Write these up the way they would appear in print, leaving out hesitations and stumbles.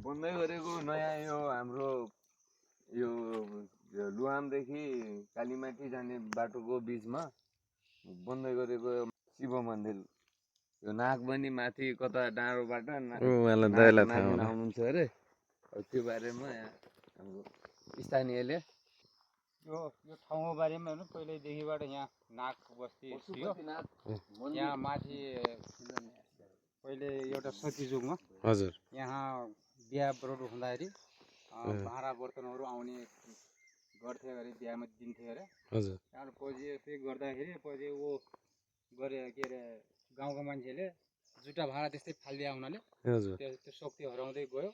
बन्दै गरेको नयाँ यो हाम्रो यो लुहामदेखि कालीमाटी जाने बाटोको बिचमा बन्दै गरेको शिव मन्दिर यो नागबनी माथि कता डाँडोबाट आउनुहुन्छ अरे त्यो बारेमा हाम्रो स्थानीयले यो ठाउँको बारेमा हेर्नु पहिल्यैदेखिबाट यहाँ नाग बस्ती थियो यहाँ माथि पहिले एउटा सतीजुगमा हजुर यहाँ बिहा बरु हुँदाखेरि भाँडा बर्तनहरू आउने गर्थे अरे बिहामा दिन्थे अरे हजुर त्यहाँबाट पछि यस्तै गर्दाखेरि पछि ऊ गरे के अरे गाउँको मान्छेले जुटा भाँडा त्यस्तै फालिदिया हुनाले हजुर त्यो शक्ति हराउँदै गयो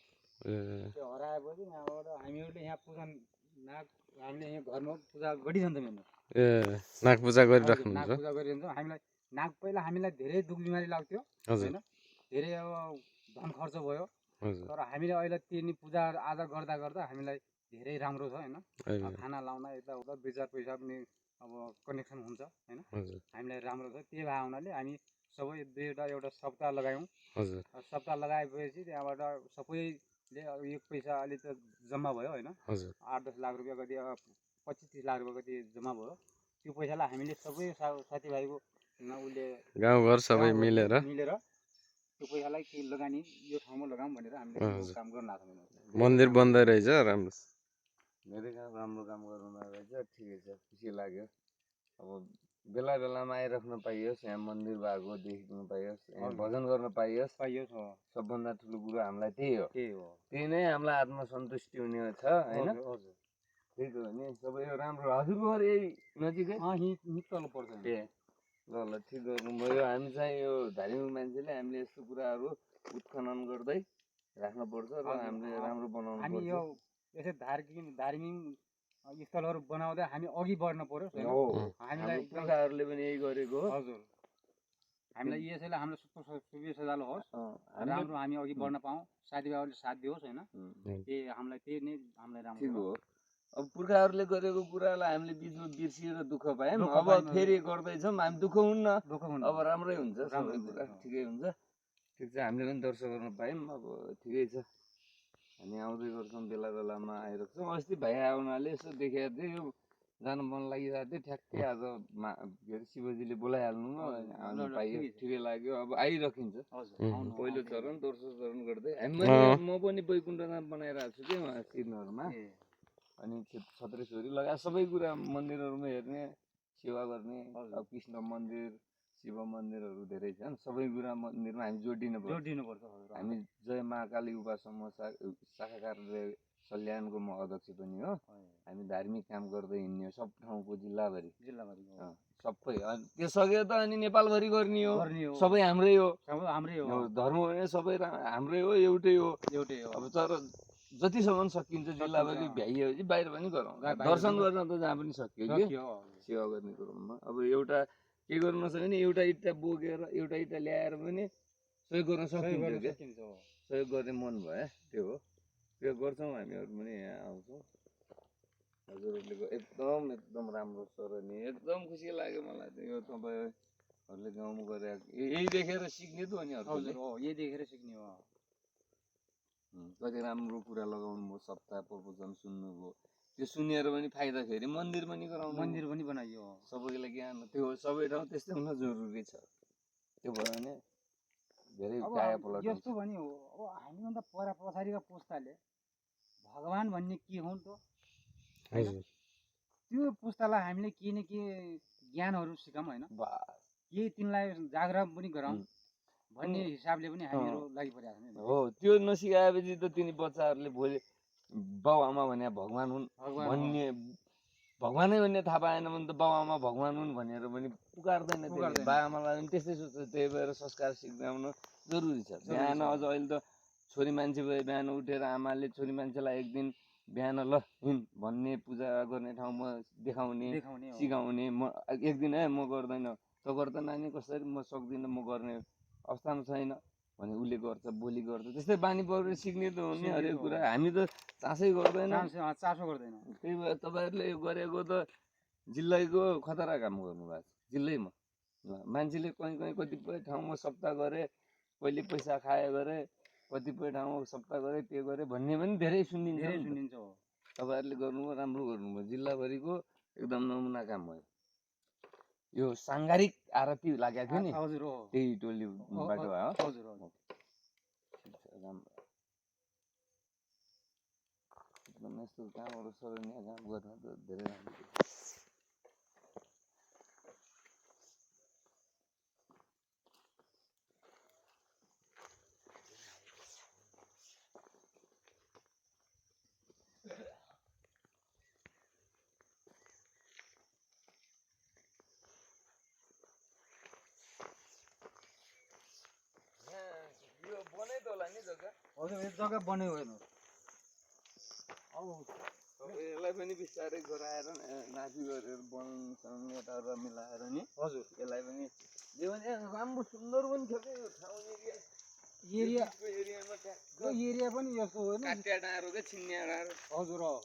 त्यो हराएपछि यहाँबाट हामीहरूले यहाँ पूजा नाग हामीले यहाँ घरमा पूजा गरिरहन्छौँ ए नाग पूजा गरिराख्नुहुन्छ नाग पूजा गरिरहन्छौँ हामीलाई नाग पहिला हामीलाई धेरै दुख बिमारी लाग्थ्यो होइन धेरै अब धन खर्च भयो तर हामीले अहिले तिनी पूजा आजा गर्दा गर्दा हामीलाई धेरै राम्रो छ होइन खाना लाउन यताउता दुई चार पैसा पनि अब कनेक्सन हुन्छ होइन हामीलाई राम्रो छ त्यही भए हुनाले हामी सबै एउटा सप्ताह लगायौँ सप्ताह लगाएपछि त्यहाँबाट सबैले यो पैसा अलि त जम्मा भयो होइन 8-10 लाख रुपियाँ कति 25-30 लाख रुपियाँ कति जम्मा भयो त्यो पैसालाई हामीले सबै साथीभाइको उसले गाउँघर सबै मिलेर त्यो पैसालाई के लगानी यो ठाउँमा लगाऊँ भनेर हामीले काम गर्न लाग्छौँ मन्दिर बन्दै रहेछ राम्रो धेरै राम्रो काम गर्नु रहेछ ठिकै छ खुसी लाग्यो अब बेला बेलामा आइराख्न पाइयोस् यहाँ मन्दिर भएको देख्न पाइयोस् यहाँ भजन गर्न पाइयोस् सबभन्दा ठुलो कुरो हामीलाई त्यही नै हामीलाई आत्मसन्तुष्टि हुने छ होइन त्यही त हो नि सबै राम्रो हजुरको घर यही नजिकै तल पर्छ ए ल ठिक गर्नुभयो हामी चाहिँ यो धार्मिक मान्छेले हामीले यस्तो कुराहरू उत्खनन गर्दै राख्नुपर्छ र हामीले राम्रो बनाउनु पर्छ यो यसै धार्मिक स्थलहरू बनाउँदै हामी अघि बढ्न पर्यो हामीलाई पुर्खाहरूले पनि यही गरेको हो हजुर हामीलाई यसैले हामीलाई सुविधा सजिलो होस् राम्रो हामी अघि बढ्न पाऊँ साथीभाइहरूले साथ दियोस् होइन त्यही नै हामीलाई राम्रो हो अब पुर्खाहरूले गरेको कुरालाई हामीले बिचमा बिर्सिएर दुःख पायौँ अब फेरि गर्दैछौँ हामी दुःख हुन्न अब राम्रै हुन्छ सबै कुरा ठिकै हुन्छ ठिक छ हामीले पनि दर्शन गर्न पायौँ अब ठिकै छ हामी आउँदै गर्छौँ बेला बेलामा आइरहेको छौँ अस्ति भाइ आउनाले यसो देखेको थियो यो जानु मन लागिरहेको थियो ठ्याक्कै आज के अरे शिवजीले बोलाइहाल्नु आउनु पाइयो ठिकै लाग्यो अब आइरहन्छ पहिलो चरण दोस्रो चरण गर्दै म पनि वैकुण्ठ धाम बनाइरहेको छु कि उहाँ सिनहरूमा अनि छत्रेश्वरी लगायत सबै कुरा मन्दिरहरूमा हेर्ने सेवा गर्ने अब कृष्ण मन्दिर शिव मन्दिरहरू धेरै छन् सबै कुरा मन्दिरमा हामी जोडिनुपर्छ हामी जय महाकाली उपासना शाखा कार्यालय सल्यानको म अध्यक्ष पनि हो हामी धार्मिक काम गर्दै हिँड्ने हो सब ठाउँको जिल्लाभरि सबै त्यो सक्यो त अनि नेपालभरि गर्ने हो सबै हाम्रै हो धर्म भने सबै हाम्रै हो एउटै हो अब तर जतिसम्म सकिन्छ जिल्लाभरि भ्याइएपछि बाहिर पनि गरौँ दर्शन गर्न त जहाँ पनि सक्यो कि सेवा गर्ने कुरोमा अब एउटा के गर्नु नसक्यो भने एउटा इँटा बोकेर एउटा इँटा ल्याएर पनि सहयोग गर्न सकिन्छ सहयोग गर्ने मन भयो त्यो हो त्यो गर्छौँ हामीहरू पनि यहाँ आउँछौँ हजुरहरूले एकदम राम्रो सराहनीय एकदम खुसी लाग्यो मलाई त यो तपाईँहरूले गाउँमा गरेर यही देखेर सिक्ने त हो नि यही देखेर सिक्ने हो कति राम्रो कुरा लगाउनु भयो सप्ताह प्रवचन सुन्नुभयो त्यो सुनेर पनि फाइदा फेरि मन्दिर पनि बनाइयो सबैलाई ज्ञान त्यो सबै ठाउँ त्यस्तै हुन जरुरी छ त्यो भयो भने धेरै काया पलट यस्तो भने हो अब हामीभन्दा पछाडिका पुस्ताले भगवान् भन्ने के हुन् त त्यो पुस्तालाई हामीले के न के ज्ञानहरू सिकाऊँ होइन के तिमीलाई जागरण पनि गराउँ भन्ने हिसाबले पनि हामीहरू लागिपरेका छौँ हो त्यो नसिकाएपछि त तिनी बच्चाहरूले भोलि बाउ आमा भने भगवान् हुन् भन्ने भगवानै भन्ने थाहा पाएन भने त बाउ आमा भगवान् हुन् भनेर पनि पुकार्दैन बा आमालाई पनि त्यस्तै सोच्छ त्यही भएर संस्कार सिकाउन जरुरी छ बिहान अझ अहिले त छोरी मान्छे भए बिहान उठेर आमाले छोरी मान्छेलाई एक दिन बिहान ल हिँड भन्ने पूजा गर्ने ठाउँमा देखाउने सिकाउने म एक दिन है म गर्दैन त गर्दा नानी कसरी म सक्दिनँ म गर्ने अवस्थामा छैन भने उसले गर्छ भोलि गर्छ त्यस्तै बानी परेर सिक्ने त हो नि हरेक कुरा हामी त चासै गर्दैन त्यही भएर तपाईँहरूले यो गरेको त जिल्लैको खतरा काम गर्नुभएको छ जिल्लैमा मान्छेले कहीँ कहीँ कतिपय ठाउँमा सप्ताह गरे कहिले पैसा खाए गरे कतिपय ठाउँमा सप्ताह गरे त्यो गरे भन्ने पनि धेरै सुनिन्छ धेरै नि त। सुनिन्छ हो तपाईँहरूले गर्नुभयो राम्रो गर्नुभयो जिल्लाभरिको एकदम नमुना काम भयो यो साङ्गारिक आरती लागेको थियो नि हजुर हो त्यही टोलीबाट भयो हजुर हजुर ठिक छ राम्रो एकदम यस्तो कामहरू सराहनीय काम गर्न त धेरै राम्रो यो बनै त होला नि जग्गा हजुर यो जग्गा बन्यो होइन अब यसलाई पनि बिस्तारै गराएर नापी गरेर बनाउनु यताउता मिलाएर नि हजुर यसलाई पनि जे भने राम्रो सुन्दर पनि छ क्या यो ठाउँ एरिया एरियामा यो एरिया पनि यस्तो होइन काटिया डाँडो क्या छिन्या डाँडो हजुर हो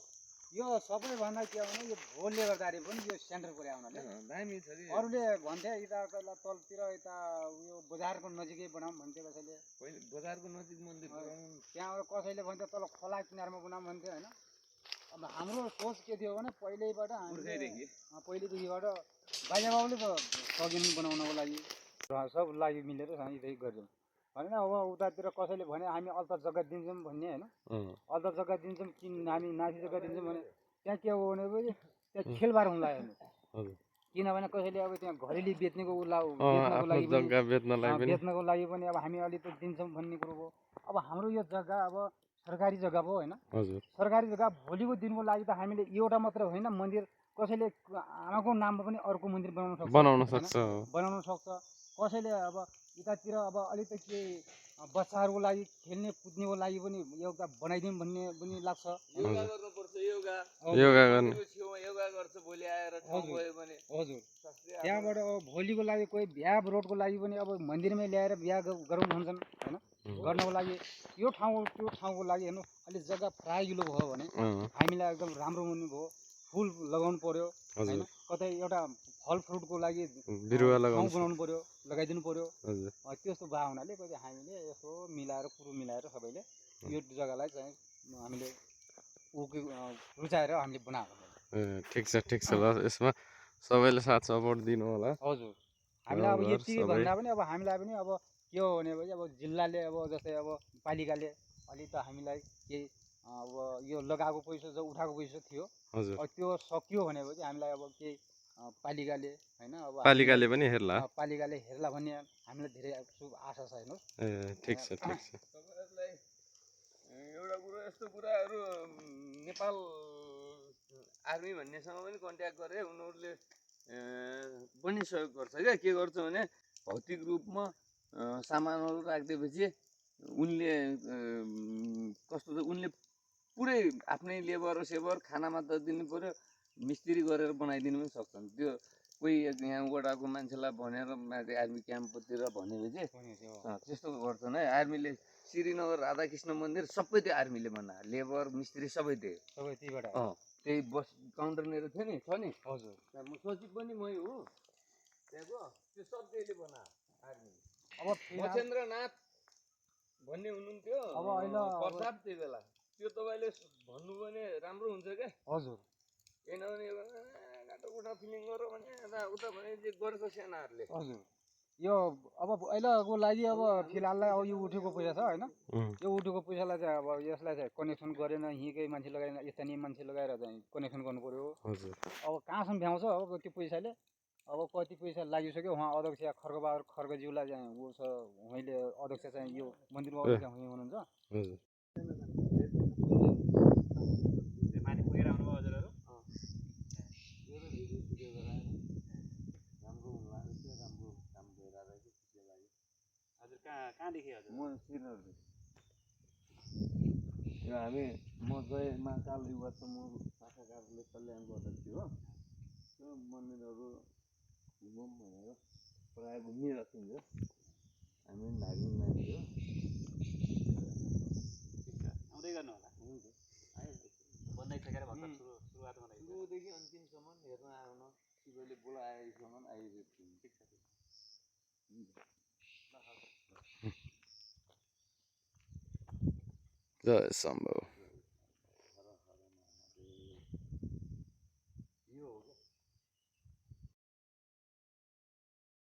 यो सबैभन्दा के भने यो भोलले गर्दाखेरि पनि यो सेन्टर पऱ्यो हुनाले दामी छ कि अरूले भन्थे यता तलतिर यता उयो बजारको नजिकै बनाऊँ भन्थे कसैले पहिले बजारको नजिक मन्दिर बनाउनु त्यहाँबाट कसैले भन्थ्यो तल खोला किनारमा बनाऊँ भन्थ्यो होइन अब हाम्रो सोच के थियो भने पहिल्यैबाट पुर्खैदेखि पहिलेदेखिबाट बाजेबाबुले त सकिन् बनाउनको लागि सब लागि मिलेर यतै गऱ्यौँ होइन अब उतातिर कसैले भने हामी अल्टर जग्गा दिन्छौँ भन्ने होइन अल्टर जग्गा दिन्छौँ हामी नासी जग्गा दिन्छौँ भने त्यहाँ के हो भनेपछि त्यहाँ खेलबार हुन लाग्यो किनभने कसैले अब त्यहाँ घरेली बेच्नेको बेच्नको लागि पनि अब हामी अलिक त दिन्छौँ भन्ने कुरो हो अब हाम्रो यो जग्गा अब सरकारी जग्गा भयो होइन सरकारी जग्गा भोलिको दिनको लागि त हामीले एउटा मात्र होइन मन्दिर कसैले आमाको नाममा पनि अर्को मन्दिर बनाउन सक्छ कसैले अब यतातिर अब अलिक त के बच्चाहरूको लागि खेल्ने कुद्नेको लागि पनि एउटा बनाइदिउँ भन्ने पनि लाग्छ योगा गर्नुपर्छ योगा गर्छ भोलि आएर हजुर त्यहाँबाट अब भोलिको लागि कोही बिहा रोडको लागि पनि अब मन्दिरमै ल्याएर बिहा गरौँ भन्छन् होइन गर्नको लागि यो ठाउँको लागि हेर्नु अलिक जग्गा फ्राइलो भयो भने हामीलाई एकदम राम्रो हुने भयो फुल लगाउनु पर्यो होइन कतै एउटा फल फ्रुटको लागि बिरुवा बनाउनु पर्यो लगाइदिनु पर्यो त्यस्तो भए हुनाले कति हामीले यसो मिलाएर कुरो मिलाएर सबैले यो जग्गालाई चाहिँ हामीले रुचाएर हामीले बनाएको ठिक छ ल यसमा सबैले साथ सपोर्ट दिनु होला हजुर हामीलाई अब यति भन्दा पनि अब हामीलाई पनि अब के हो भनेपछि अब जिल्लाले अब जस्तै अब पालिकाले अलि त हामीलाई केही अब यो लगाएको पैसा जो उठाएको पैसा थियो त्यो सकियो भनेपछि हामीलाई अब केही पालिकाले होइन अब पालिकाले पनि हेर्ला भन्ने हामीलाई धेरै आशा छ हेर्नुहोस् ठिक छ तपाईँहरूलाई एउटा कुरो यस्तो कुराहरू नेपाल आर्मी भन्नेसँग पनि कन्ट्याक्ट गरे उनीहरूले पनि सहयोग गर्छ क्या के गर्छ भने भौतिक रूपमा सामानहरू राखिदिएपछि उनले कस्तो छ उनले पुरै आफ्नै लेबर सेबर खाना मात्र दिनु पर्यो मिस्त्री गरेर बनाइदिनु पनि सक्छन् त्यो कोही यहाँ वडाको मान्छेलाई भनेर माथि आर्मी क्याम्पतिर भनेपछि त्यस्तो गर्छन् है आर्मीले श्रीनगर राधाकृष्ण मन्दिर सबै त्यो आर्मीले बनायो लेबर मिस्त्री सबै त्यहीबाट त्यही बस काउन्टर मेरो थियो नि छ नि हजुर म सचिव पनि मै हो त्यहाँको त्यो सब त्यहीले बनायो आर्मी अब महेन्द्रनाथ भन्ने हुनुहुन्थ्यो अब अहिले प्रताप त्यही बेला त्यो तपाईँले भन्नु भने राम्रो हुन्छ क्या हजुर किनभने गाटोकुटा फिलिङ गर भने यताउता भने गरेको सेनाहरूले हजुर यो अब अहिलेको लागि अब फिलहाललाई अब यो उठेको पैसा छ होइन यो उठेको पैसालाई चाहिँ अब यसलाई चाहिँ कनेक्सन गरेन यहीँकै मान्छे लगाएर स्थानीय मान्छे लगाएर चाहिँ कनेक्सन गर्नु पर्यो अब कहाँसम्म भ्याउँछ अब त्यो पैसाले अब कति पैसा लागिसक्यो उहाँ अध्यक्ष खड्गबहादुर खड्गज्यूलाई चाहिँ ऊ छ उहाँले अध्यक्ष चाहिँ यो मन्दिरको अध्यक्ष उहाँ हुनुहुन्छ कहाँदेखि हजुर म श्रीनगरदेखि यो हामी म जय महाकाल युवा समूह शाखा कार्यालय कल्याणको अध्यक्ष हो त्यो मन्दिरहरू घुमौँ भनेर प्रायः घुमिरहेको हुन्छ हामी पनि धार्मिक मान्छे हो आउँदै गर्नु होला हुन्छ बन्दाइसकेर भर्खर सुरुवातमा सुरुदेखि अन्तिमसम्म हेर्न आउन शिवले बोलाएसम्म आइरहेको ठिक छ हुन्छ जय शम्भु